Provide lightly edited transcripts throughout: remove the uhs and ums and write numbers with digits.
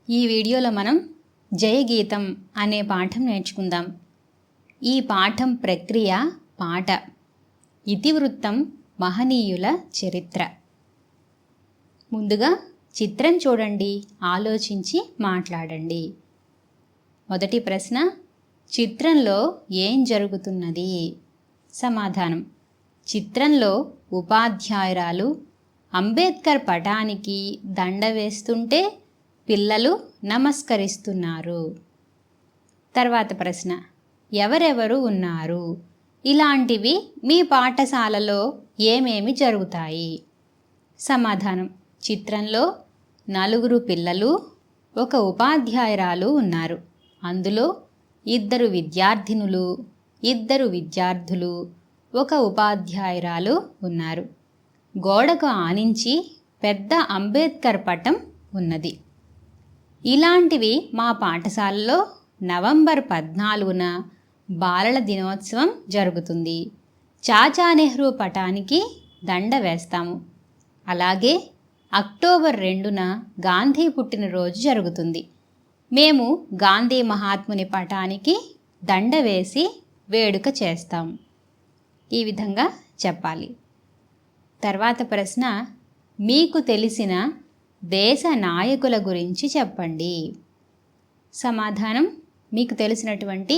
ఈ వీడియోలో మనం జయగీతం అనే పాఠం నేర్చుకుందాం. ఈ పాఠం ప్రక్రియ పాట, ఇతివృత్తం మహనీయుల చరిత్ర. ముందుగా చిత్రం చూడండి, ఆలోచించి మాట్లాడండి. మొదటి ప్రశ్న, చిత్రంలో ఏం జరుగుతున్నది? సమాధానం, చిత్రంలో ఉపాధ్యాయురాలు అంబేద్కర్ పటానికి దండ వేస్తుంటే పిల్లలు నమస్కరిస్తున్నారు. తర్వాత ప్రశ్న, ఎవరెవరు ఉన్నారు? ఇలాంటివి మీ పాఠశాలలో ఏమేమి జరుగుతాయి? సమాధానం, చిత్రంలో 4 పిల్లలు, 1 ఉపాధ్యాయురాలు ఉన్నారు. అందులో 2 విద్యార్థినులు, 2 విద్యార్థులు, 1 ఉపాధ్యాయురాలు ఉన్నారు. గోడకు ఆనించి పెద్ద అంబేద్కర్ పటం ఉన్నది. ఇలాంటివి మా పాఠశాలలో నవంబర్ 14న బాలల దినోత్సవం జరుగుతుంది. చాచా నెహ్రూ పటానికి దండ వేస్తాము. అలాగే అక్టోబర్ 2న గాంధీ పుట్టినరోజు జరుగుతుంది. మేము గాంధీ మహాత్ముని పటానికి దండ వేసి వేడుక చేస్తాం. ఈ విధంగా చెప్పాలి. తర్వాత ప్రశ్న, మీకు తెలిసిన దేశ నాయకుల గురించి చెప్పండి. సమాధానం, మీకు తెలిసినటువంటి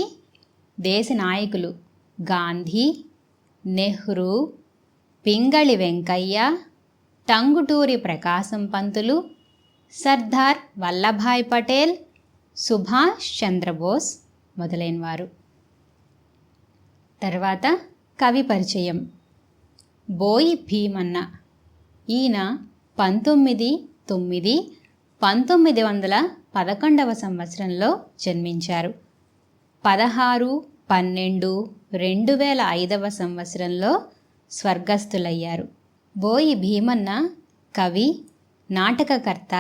దేశ నాయకులు గాంధీ, నెహ్రూ, పింగళి వెంకయ్య, టంగుటూరి ప్రకాశం పంతులు, సర్దార్ వల్లభాయ్ పటేల్, సుభాష్ చంద్రబోస్ మొదలైనవారు. తర్వాత కవి పరిచయం. బోయి భీమన్న. ఈయన 1911 సంవత్సరంలో జన్మించారు. 16/12/2005 సంవత్సరంలో స్వర్గస్థులయ్యారు. బోయి భీమన్న కవి, నాటకకర్త.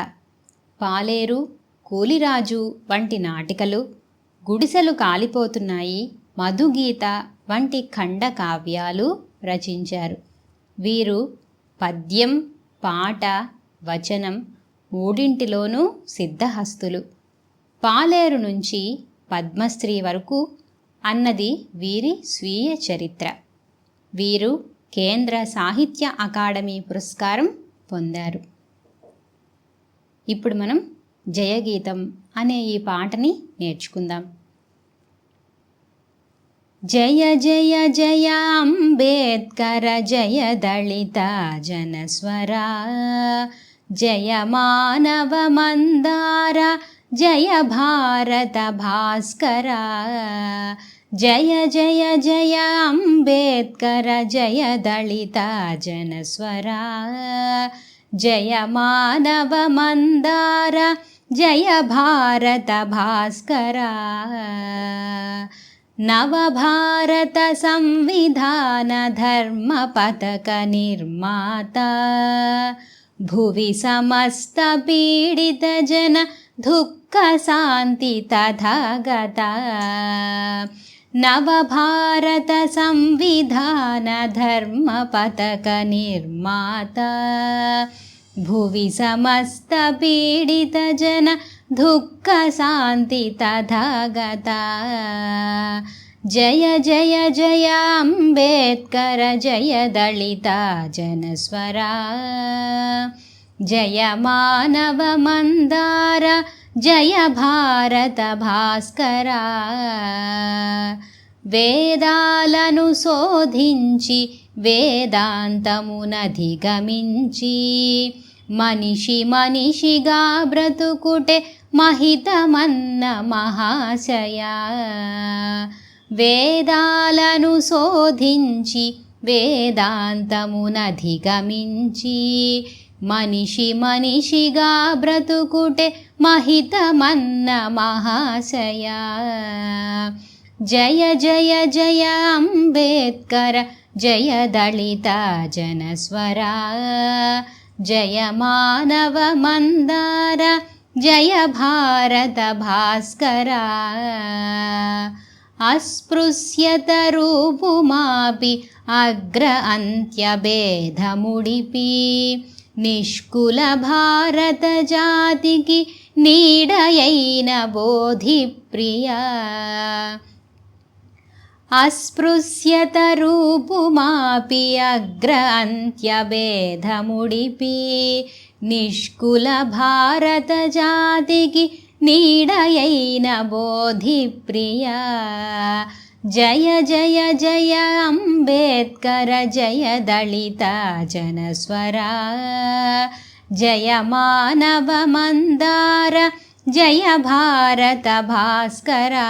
పాలేరు, కూలిరాజు వంటి నాటికలు, గుడిసెలు కాలిపోతున్నాయి, మధుగీత వంటి ఖండ కావ్యాలు రచించారు. వీరు పద్యం, పాట, వచనం మూడింటిలోనూ సిద్ధహస్తులు. పాలేరు నుంచి పద్మశ్రీ వరకు అన్నది వీరి స్వీయ చరిత్ర. వీరు కేంద్ర సాహిత్య అకాడమీ పురస్కారం పొందారు. ఇప్పుడు మనం జయగీతం అనే ఈ పాటని నేర్చుకుందాం. జయ జయ జయ అంబేద్కర, జయ దళిత జనస్వరా, జయ మానవ మందార, జయ భారత భాస్కర. జయ జయ జయ అంబేద్కర, జయ దళిత జనస్వరా, జయ మానవ మందార, జయ భారత భాస్కర. నవభారత సంవిధాన ధర్మ పతక నిర్మాత, భువి సమస్త పీడిత జన దుఃఖ శాంతి తథాగత. నవభారత సంవిధాన ధర్మ పతక నిర్మాత, భువి సమస్త పీడిత జన దుఃఖ శాంతి తథాగత. జయ జయ జయ అంబేద్కర, జయ దళిత జనస్వరా, జయ మానవ మందార, జయ భారత భాస్కర. వేదాలను శోధించి వేదాంతమునధిగమించి, మనిషి మనిషిగా బ్రతుకుటే మహితమన్న మహాశయ. వేదాలను శోధించి వేదాంతమునధిగమించి, మనిషి మనిషిగా బ్రతుకుటే మహితమన్న మహాశయ. జయ జయ జయ అంబేద్కర, జయ దళిత జనస్వరా, జయ మానవ మందార, జయ భారత భాస్కర. అస్పృశ్యత రూపుమాపి అగ్ర అంత్య భేదముడిపి, నిష్కుల భారత జాతికి నీడయైన బోధిప్రియా అస్పృశ్యత రూపుమాపి అగ్ర అంత్యభేదముడిపి నిష్కుల భారత జాతికి నీడయైన బోధిప్రియా జయ జయ జయ అంబేద్కర జయ దళిత జనస్వరా జయ మానవ మందార జయ భారత భాస్కరా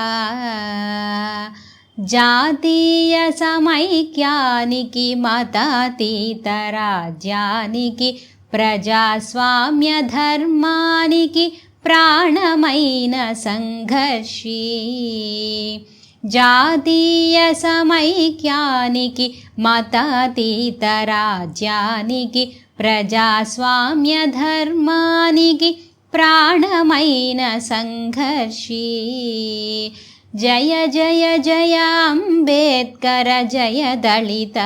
జాతీయ సమైక్యానికి మతాతీత రాజ్యానికి ప్రజాస్వామ్య ధర్మానికి ప్రాణమైన సంఘర్షి జాతీయ సమైక్యానికి మతాతీత రాజ్యానికి ప్రజాస్వామ్య ధర్మానికి ప్రాణమైన సంఘర్షి జయ జయ జయ అంబేద్కర జయ దళిత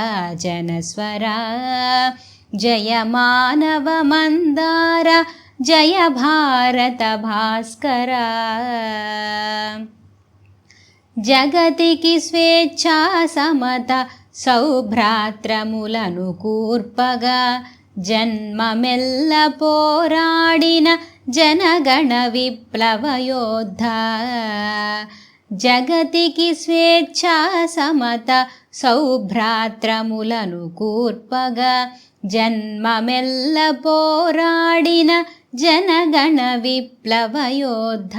జనస్వరా జయ మానవ మందార జయ భారత భాస్కరా జగతికి స్వేచ్ఛా సమత సౌభ్రాత్రములను కూర్పగా జన్మమెల్ల పోరాడిన జనగణ విప్లవ యోద్ధ జగతికి స్వేచ్ఛా సమత సౌభ్రాత్రములను కూర్పగా జన్మమెల్ల పోరాడిన జనగణ విప్లవ యోద్ధ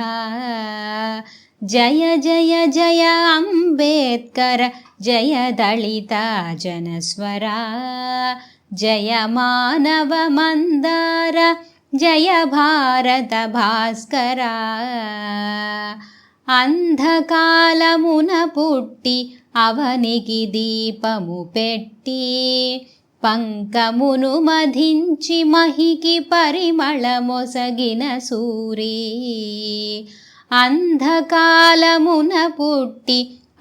జయ జయ జయ అంబేద్కర జయ దళిత జనస్వరా జయ మానవ మందార జయ భారత భాస్కరా అంధకాలమున పుట్టి అవనికి దీపము పెట్టి పంకమును మధించి మహికి పరిమళమొసగిన సూరీ అంధకాలమున పుట్టి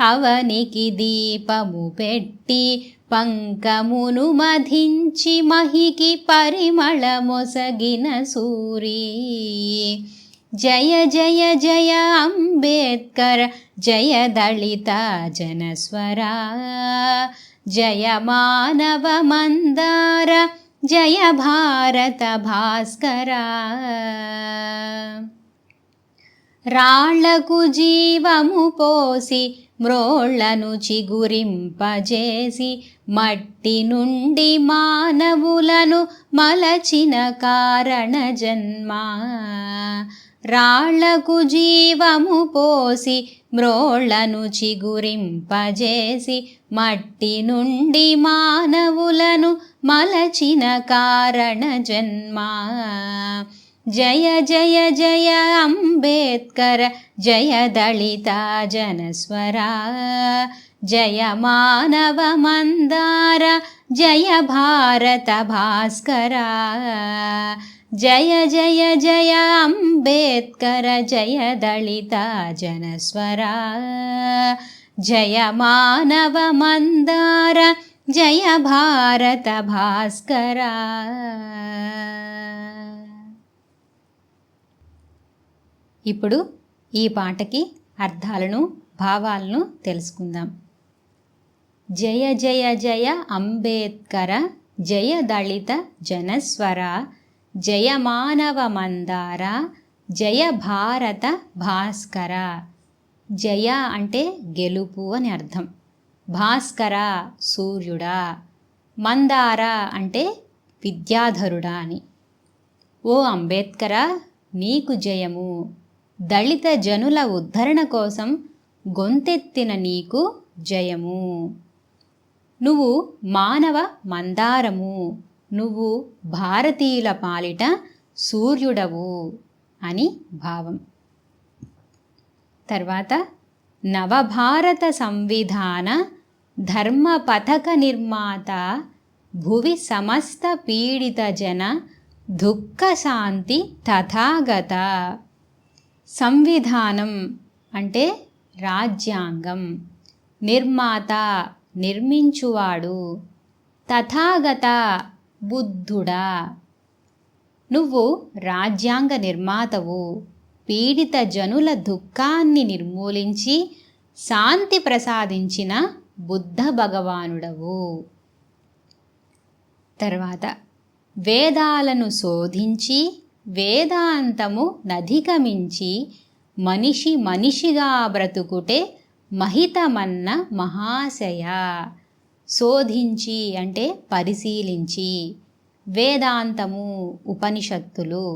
అవనికి దీపము పెట్టి పంకమును మధించి మహికి పరిమళమొసగిన సూరీ జయ జయ జయ అంబేద్కర జయ దళిత జనస్వరా జయ మానవ మందార జయ భారత భాస్కరా రాళ్లకు జీవము పోసి మ్రోళ్లను చిగురింపజేసి మట్టి నుండి మానవులను మలచిన కారణ జన్మ రాళ్లకు జీవము పోసి మ్రోళ్లను చిగురింపజేసి మట్టి నుండి మానవులను మలచిన కారణ జన్మ జయ జయ జయ అంబేద్కర జయ దళిత జనస్వరా జయ మానవ మందార జయ భారత భాస్కరా జయ జయ జయ అంబేద్కర జయ దళిత జనస్వరా జయ మానవ మందార జయ భారత భాస్కరా ఇప్పుడు ఈ పాటకి అర్థాలను భావాలను తెలుసుకుందాం. జయ జయ జయ అంబేద్కర జయ దళిత జనస్వర జయ మానవ మందార జయ భారత భాస్కర. జయ అంటే గెలుపు అని అర్థం, భాస్కర సూర్యుడా, మందార అంటే విద్యాధరుడా అని. ఓ అంబేద్కర నీకు జయము, దళిత జనుల ఉద్ధరణ కోసం గొంతెత్తిన నీకు జయము. నువ్వు మానవ మందారము, నువ్వు భారతీయుల పాలిట సూర్యుడవు అని భావం. తర్వాత నవభారత సంవిధాన ధర్మ పథక నిర్మాత భువి సమస్త పీడిత జన దుఃఖ శాంతి తథాగత. సంవిధానం అంటే రాజ్యాంగం, నిర్మాత నిర్మించువాడు, తథాగత బుద్ధుడా. నువ్వు రాజ్యాంగ నిర్మాతవు, పీడిత జనుల దుఃఖాన్ని నిర్మూలించి శాంతి ప్రసాదించిన బుద్ధ భగవానుడవు. తర్వాత వేదాలను శోధించి వేదాంతము నధిగమించి మనిషి మనిషిగా బ్రతుకుటే మహితమన్న మహాశయ. శోధించి అంటే పరిశీలించి, వేదాంతము ఉపనిషత్తులు,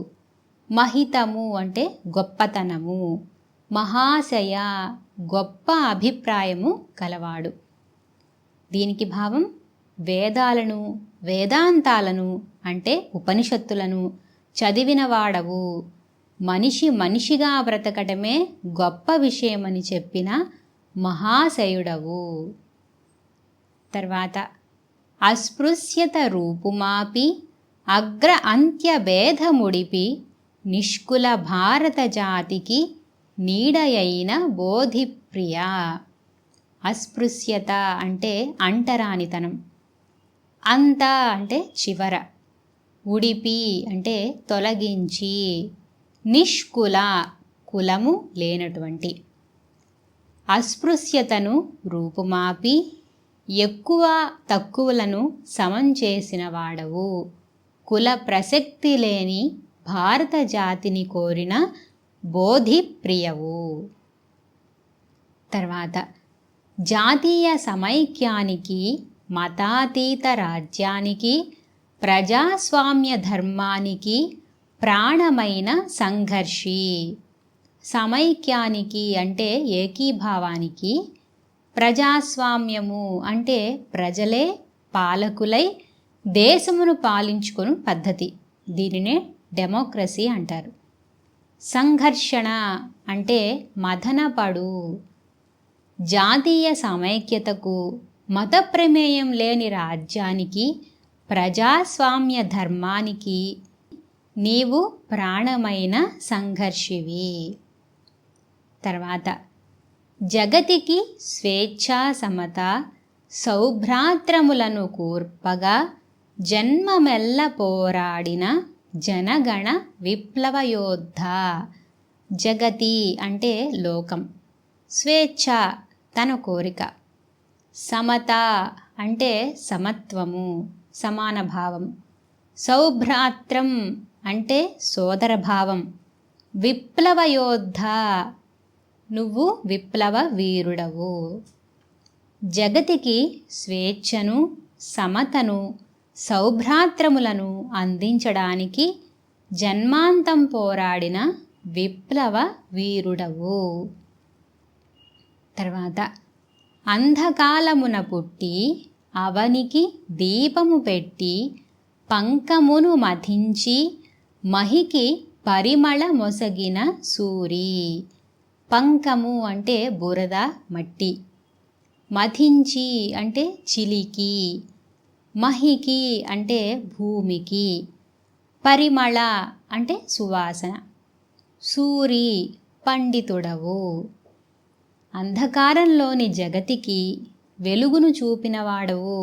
మహితము అంటే గొప్పతనము, మహాశయ గొప్ప అభిప్రాయము కలవాడు. దీనికి భావం వేదాలను వేదాంతాలను అంటే ఉపనిషత్తులను చదివినవాడవు, మనిషి మనిషిగా బ్రతకటమే గొప్ప విషయమని చెప్పిన మహాశయుడవు. తర్వాత అస్పృశ్యత రూపుమాపి అగ్ర అంత్య భేదముడిపి నిష్కుల భారత జాతికి నీడయైన బోధిప్రియ. అస్పృశ్యత అంటే అంటరానితనం, అంత అంటే చివర, ఉడిపి అంటే తొలగించి, నిష్కుల కులము లేనటువంటి. అస్పృశ్యతను రూపుమాపి ఎక్కువ తక్కువలను సమం చేసిన వాడవు, కుల ప్రసక్తి లేని భారత జాతిని కోరిన బోధిప్రియవు. తర్వాత జాతీయ సమైక్యానికి, మతాతీత రాజ్యానికి, ప్రజాస్వామ్య ధర్మానికి ప్రాణమైన సంఘర్షి. సమైక్యానికి అంటే ఏకీభావానికి, ప్రజాస్వామ్యము అంటే ప్రజలే పాలకులై దేశమును పాలించుకొను పద్ధతి, దీనినే డెమోక్రసీ అంటారు. సంఘర్షణ అంటే మదనపడు. జాతీయ సమైక్యతకు, మత ప్రమేయం లేని రాజ్యానికి, ప్రజాస్వామ్య ధర్మానికి నీవు ప్రాణమైన సంఘర్షివి. తర్వాత జగతికి స్వేచ్ఛా సమత సౌభ్రాత్రములను కూర్పగా జన్మమెల్ల పోరాడిన జనగణ విప్లవయోద్ధ. జగతి అంటే లోకం, స్వేచ్ఛ తన కోరిక, సమత అంటే సమత్వము సమానభావం, సౌభ్రాత్రం అంటే సోదరభావం, విప్లవయోద్ధ నువ్వు విప్లవ వీరుడవు. జగతికి స్వేచ్ఛను, సమతను, సౌభ్రాత్రములను అందించడానికి జన్మాంతం పోరాడిన విప్లవ వీరుడవు. తర్వాత అంధకాలమున పుట్టి అవనికి దీపము పెట్టి పంకమును మధించి మహికి పరిమళ మొసగిన సూరి. పంకము అంటే బురద మట్టి, మధించి అంటే చిలికి, మహికి అంటే భూమికి, పరిమళ అంటే సువాసన, సూరి పండితుడవు. అంధకారంలోని జగతికి వెలుగును చూపినవాడవు,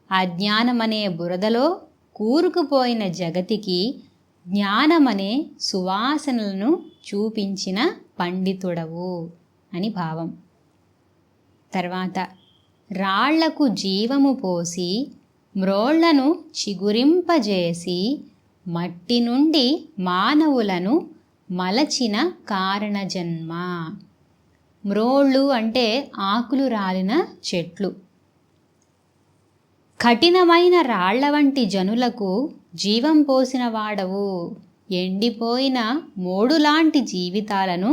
అజ్ఞానమనే బురదలో కూరుకుపోయిన జగతికి జ్ఞానమనే సువాసనలను చూపించిన పండితుడవు అని భావం. తర్వాత రాళ్లకు జీవము పోసి మ్రోళ్లను చిగురింపజేసి మట్టి నుండి మానవులను మలచిన కారణజన్మ. మ్రోళ్ళు అంటే ఆకులు రాలిన చెట్లు. కఠినమైన రాళ్ల వంటి జనులకు జీవం పోసిన వాడవు, ఎండిపోయిన మోడులాంటి జీవితాలను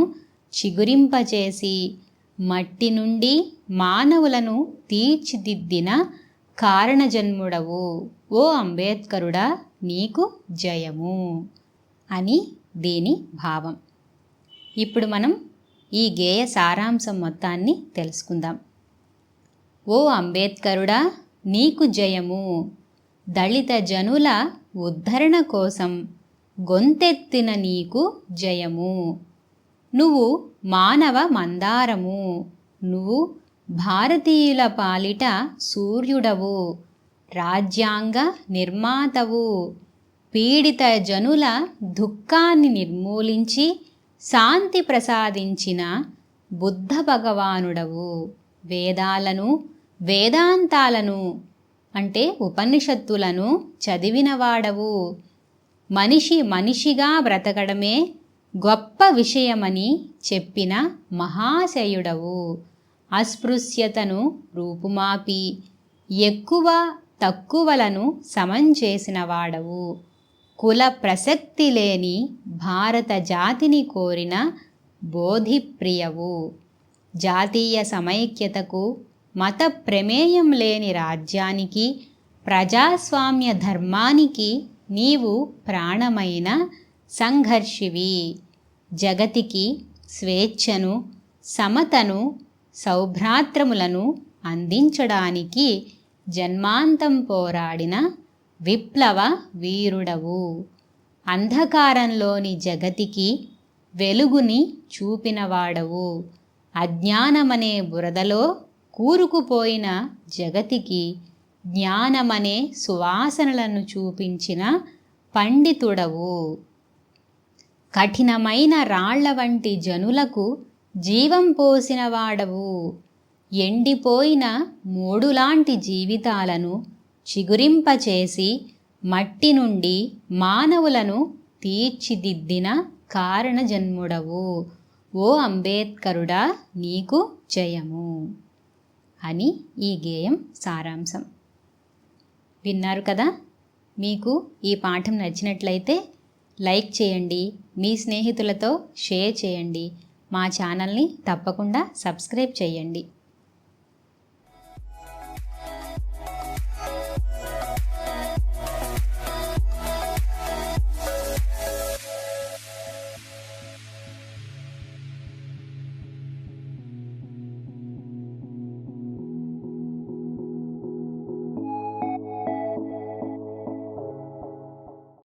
చిగురింపచేసి మట్టి నుండి మానవులను తీర్చిదిద్దిన కారణజన్ముడవు. ఓ అంబేద్కరుడా నీకు జయము అని దీని భావం. ఇప్పుడు మనం ఈ గేయ సారాంశం మొత్తాన్ని తెలుసుకుందాం. ఓ అంబేద్కరుడా నీకు జయము, దళిత జనుల ఉద్ధరణ కోసం గొంతెత్తిన నీకు జయము. నువ్వు మానవ మందారము, నువ్వు భారతీయుల పాలిట సూర్యుడవు, రాజ్యాంగ నిర్మాతవు, పీడిత జనుల దుఃఖాన్ని నిర్మూలించి శాంతి ప్రసాదించిన బుద్ధ భగవానుడవు. వేదాలను, వేదాంతాలను అంటే ఉపనిషత్తులను చదివినవాడవు. మనిషి మనిషిగా బ్రతకడమే గొప్ప విషయమని చెప్పిన మహాశయుడవు. అస్పృశ్యతను రూపుమాపి ఎక్కువ తక్కువలను సమం చేసిన వాడవు. కుల ప్రసక్తి లేని భారత జాతిని కోరిన బోధిప్రియవు. జాతీయ సమైక్యతకు, మత ప్రమేయం లేని రాజ్యానికి, ప్రజాస్వామ్య ధర్మానికి నీవు ప్రాణమైన సంఘర్షివి. జగతికి స్వేచ్ఛను, సమతను, సౌభ్రాత్రములను అందించడానికి జన్మాంతం పోరాడిన విప్లవ వీరుడవు. అంధకారంలోని జగతికి వెలుగుని చూపినవాడవు. అజ్ఞానమనే బురదలో కూరుకుపోయిన జగతికి జ్ఞానమనే సువాసనలను చూపించిన పండితుడవు. కఠినమైన రాళ్ల వంటి జనులకు జీవం పోసిన వాడవు. ఎండిపోయిన మోడులాంటి జీవితాలను చిగురింపచేసి మట్టి నుండి మానవులను తీర్చిదిద్దిన కారణజన్ముడవు. ఓ అంబేద్కరుడా, నీకు జయము అని ఈ గేయం సారాంశం. విన్నారు కదా? మీకు ఈ పాఠం నచ్చినట్లయితే లైక్ చేయండి, మీ స్నేహితులతో షేర్ చేయండి. మా ఛానల్ని తప్పకుండా సబ్స్క్రైబ్ చేయండి.